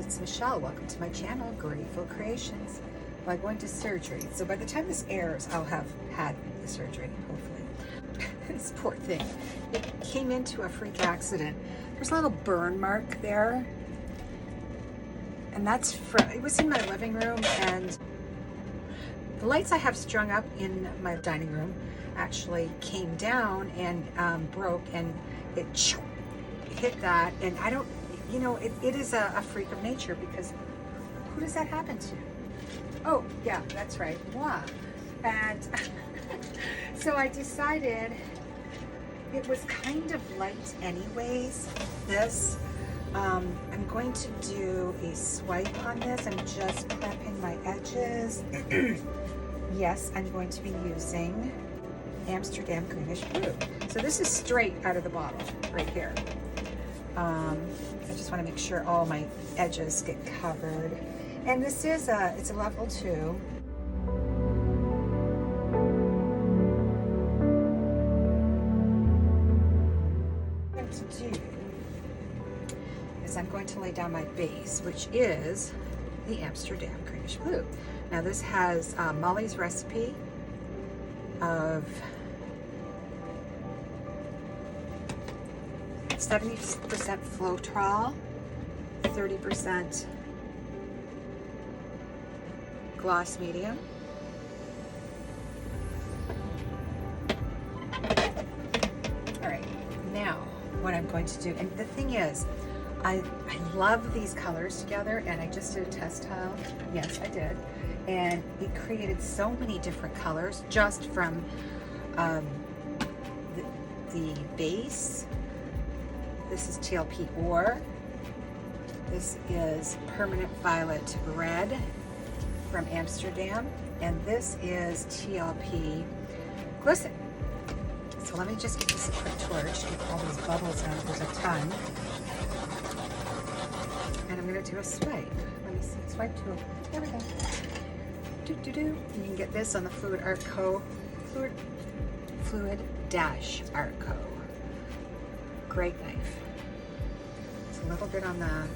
it's Michelle. Welcome to my channel, Grateful Creations. Well, I'm going to surgery, so by the time this airs, I'll have had the surgery, hopefully. This poor thing. It came into a freak accident. There's a little burn mark there, and that's from, it was in my living room, and the lights I have strung up in my dining room actually came down and broke, and it hit that, and I don't, you know, it is a freak of nature, because who does that happen to? Oh, yeah, that's right, moi. And so I decided it was kind of light anyways, this. I'm going to do a swipe on this. I'm just prepping my edges. Yes, I'm going to be using Amsterdam Greenish Blue. So this is straight out of the bottle right here. I just want to make sure all my edges get covered. And this is it's a level 2. What I'm going to do is I'm going to lay down my base, which is the Amsterdam Greenish Blue. Now this has Molly's recipe of 70% Floetrol, 30% gloss medium. All right, now what I'm going to do, and the thing is, I love these colors together, and I just did a test tile. Yes, I did. And it created so many different colors just from the base. This is TLP Ore. This is Permanent Violet Red from Amsterdam. And this is TLP Glisten. So let me just get this quick torch, get all these bubbles out. There's a ton. And I'm going to do a swipe. Let me see. Swipe to, there we go. You can get this on the Fluid Art Co. Fluid Dash Art Co. Great knife. It's a little bit on the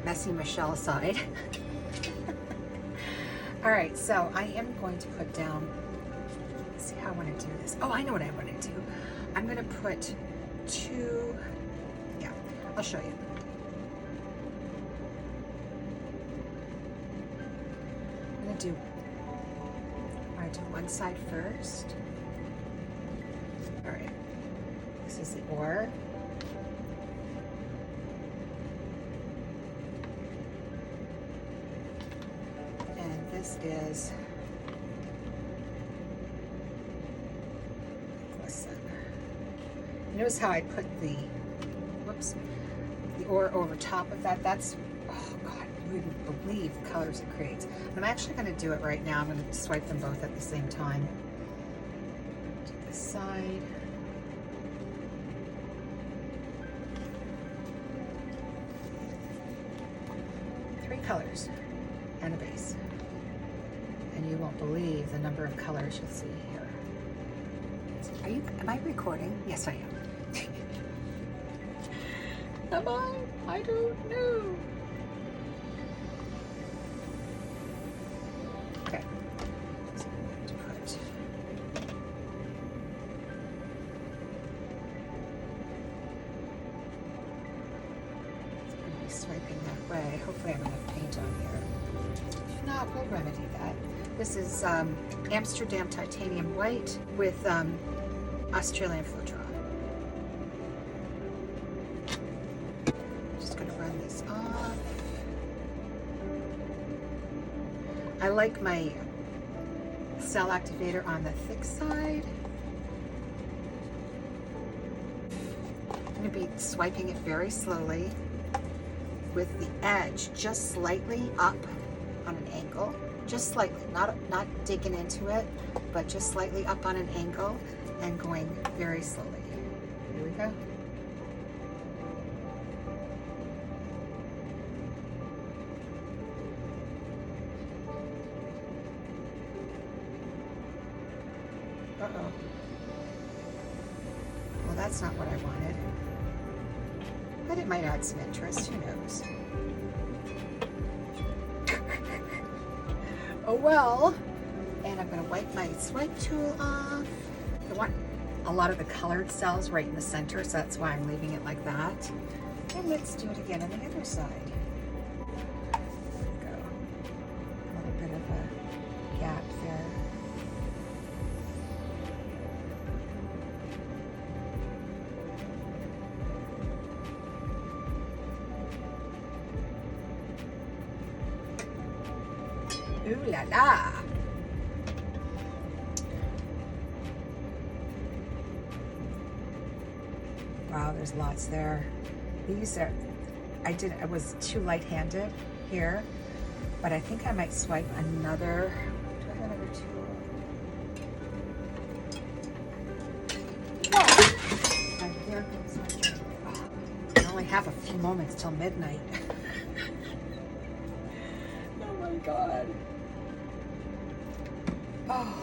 messy Michelle side. All right, so I am going to put down, let's see how I want to do this. Oh, I know what I want to do. I'm going to put 2, yeah, I'll show you. I'm going to do one side first. All right, this is the ore. And this is Glisten. Notice how I put the, whoops, the ore over top of that. That's, oh God, you wouldn't believe the colors it creates. And I'm actually going to do it right now. I'm going to swipe them both at the same time. To this side. Three colors and a base. And you won't believe the number of colors you'll see here. Am I recording? Yes, I am. Am I? I don't know. Okay. So I'm going to put swiping that way. Hopefully I have enough paint on here. If not, we'll remedy that. This is Amsterdam Titanium White with Australian Floetrol. Just going to run this off. I like my cell activator on the thick side. I'm going to be swiping it very slowly, with the edge just slightly up on an angle, just slightly, not digging into it, but just slightly up on an angle and going very slowly. Here we go. Uh-oh. Well, that's not what I wanted. But it might add some interest, who knows? Oh well. And I'm gonna wipe my swipe tool off. I want a lot of the colored cells right in the center, so that's why I'm leaving it like that. And let's do it again on the other side. There we go. A little bit of a gap there. Ooh la la. Wow, there's lots there. These are, I was too light-handed here, but I think I might swipe another, do I have another tool? Whoa! And there goes my drink. Oh, I only have a few moments till midnight. Oh my God. Oh.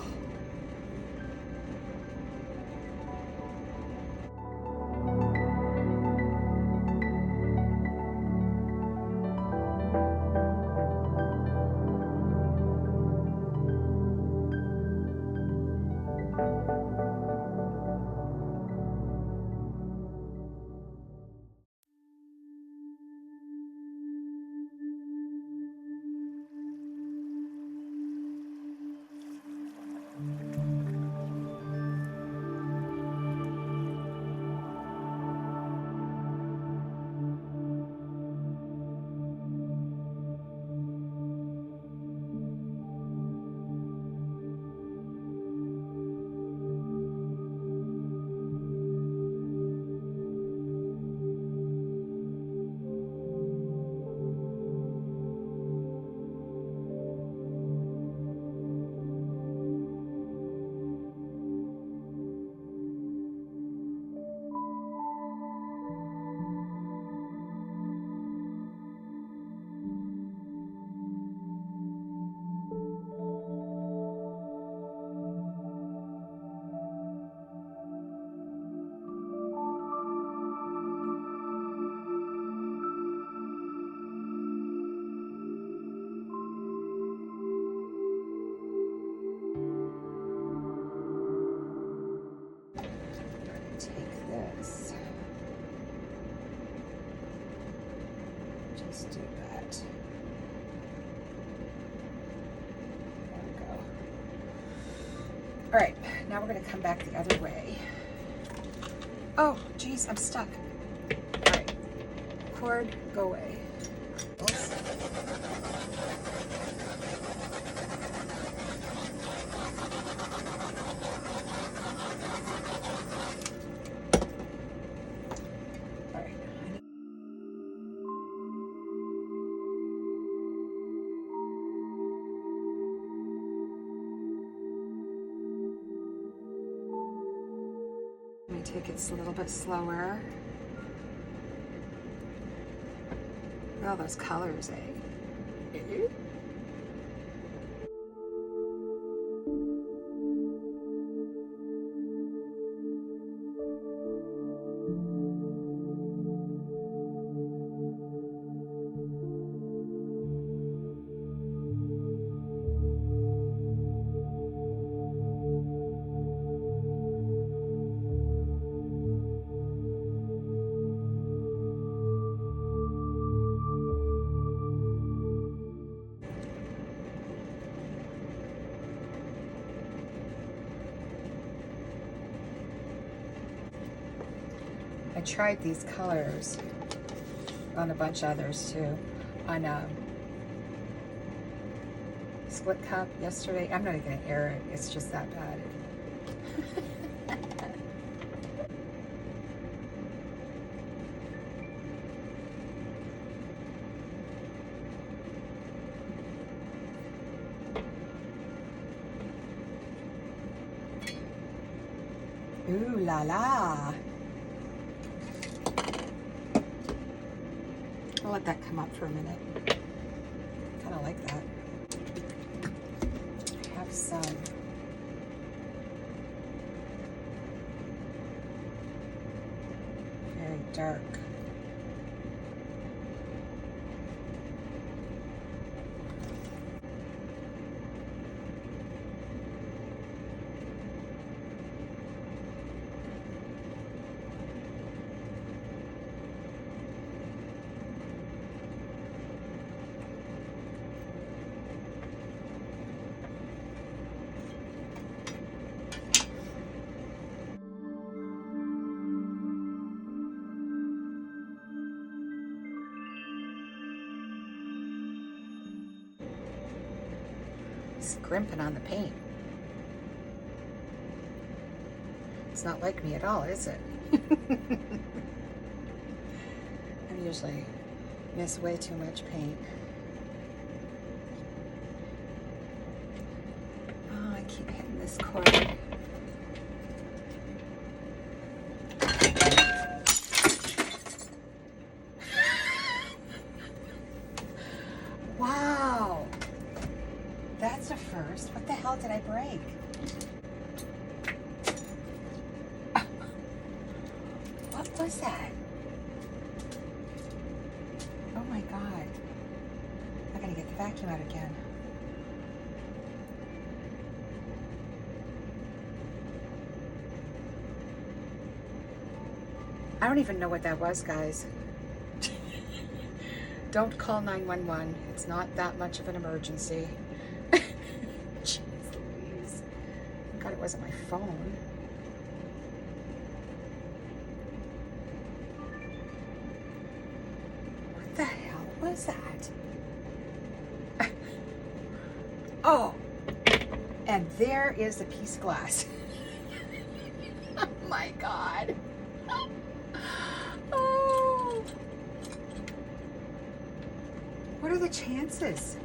Take this. Just do that. There we go. All right, now we're going to come back the other way. Oh, geez, I'm stuck. All right, cord, go away. Oops. Take it a little bit slower. Well, those colors, eh? I tried these colors on a bunch of others too. On a split cup yesterday. I'm not going to air it. It's just that bad. Ooh la la. I'll let that come up for a minute. Kind of like that. I have some very dark scrimping on the paint. It's not like me at all, is it? I usually miss way too much paint. Oh, I keep hitting this cord. Wow, that's a first. What the hell did I break? What was that? Oh my God. I gotta get the vacuum out again. I don't even know what that was, guys. Don't call 911. It's not that much of an emergency. Jeez Louise. Thank God it wasn't my phone. What the hell was that? Oh, and there is a piece of glass. Oh my God. Oh. What are the chances?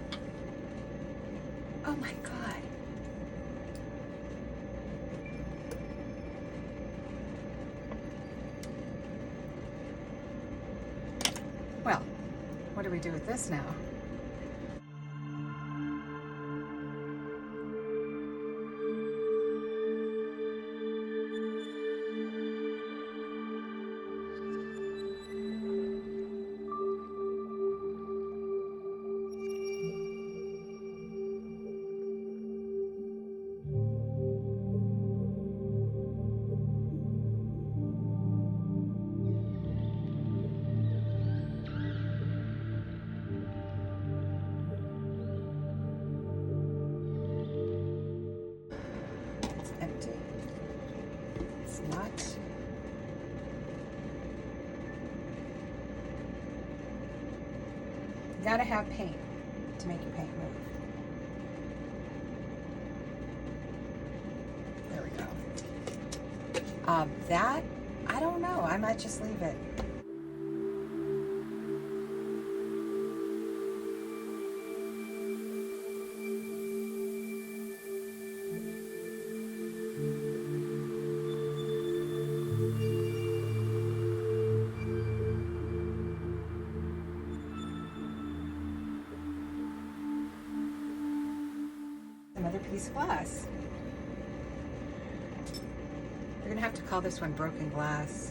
Oh my God. Well, what do we do with this now? Empty. It's not. You gotta have paint to make your paint move. There we go. That, I don't know. I might just leave it. Another piece of glass. We're gonna have to call this one broken glass.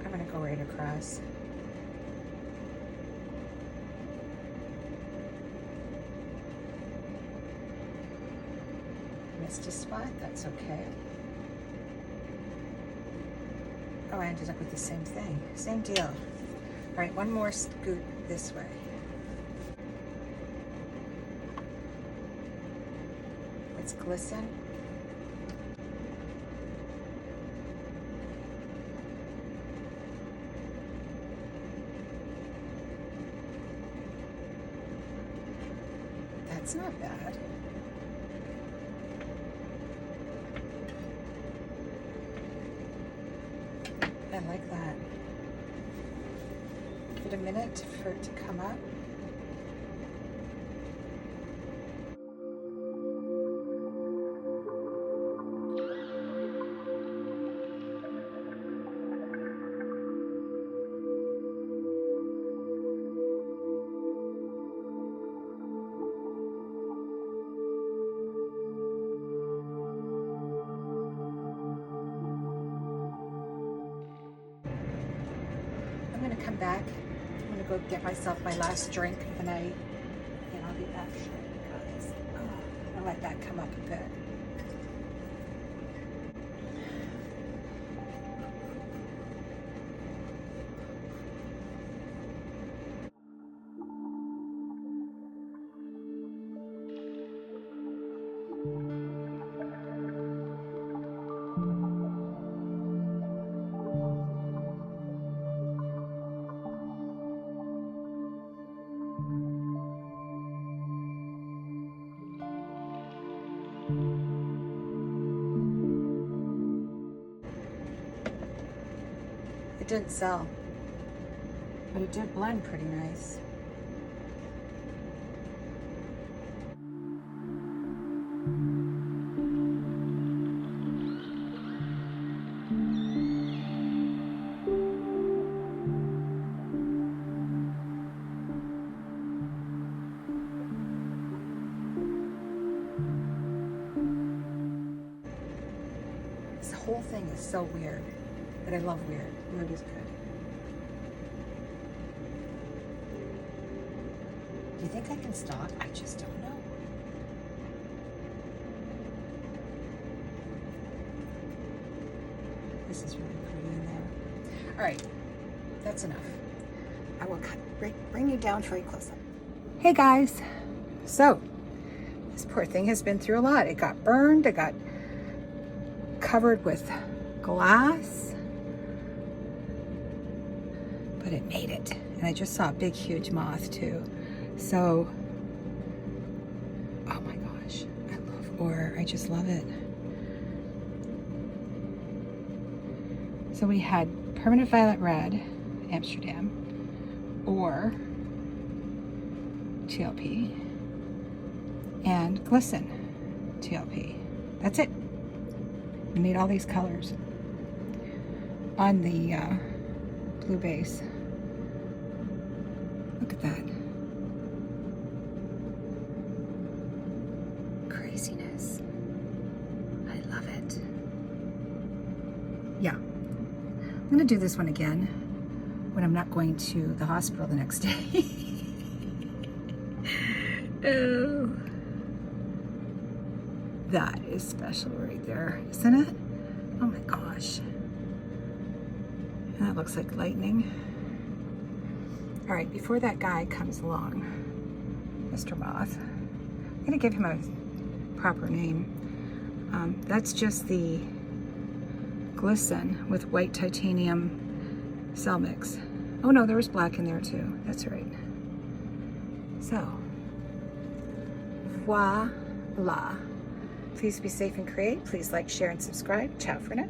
I'm gonna go right across. Missed a spot, that's okay. Oh, I ended up with the same thing. Same deal. All right, one more scoot this way. Let's glisten. That's not bad. I like that. Give it a minute for it to come up. I'm gonna come back. I'm gonna go get myself my last drink of the night, and I'll be back shortly, guys. I'll let that come up a bit. It didn't sell, but it did blend pretty nice. This whole thing is so weird, but I love weird. Weird is good. Do you think I can stop? I just don't know. This is really pretty in there. All right, that's enough. I will bring you down for a close-up. Hey guys, so this poor thing has been through a lot. It got burned, it got covered with glass, but it made it. And I just saw a big, huge moth too. So, oh my gosh, I love ore. I just love it. So we had permanent violet red, Amsterdam, or TLP, and Glisten, TLP. That's it. We made all these colors on the blue base. Look at that. Craziness. I love it. Yeah. I'm gonna do this one again when I'm not going to the hospital the next day. Oh. That is special right there, isn't it? Oh my gosh. And that looks like lightning. All right, before that guy comes along, Mr. Moth, I'm gonna give him a proper name. That's just the Glisten with white titanium cell mix. Oh no, there was black in there too. That's right. So, voila. Please be safe and create. Please like, share, and subscribe. Ciao for now.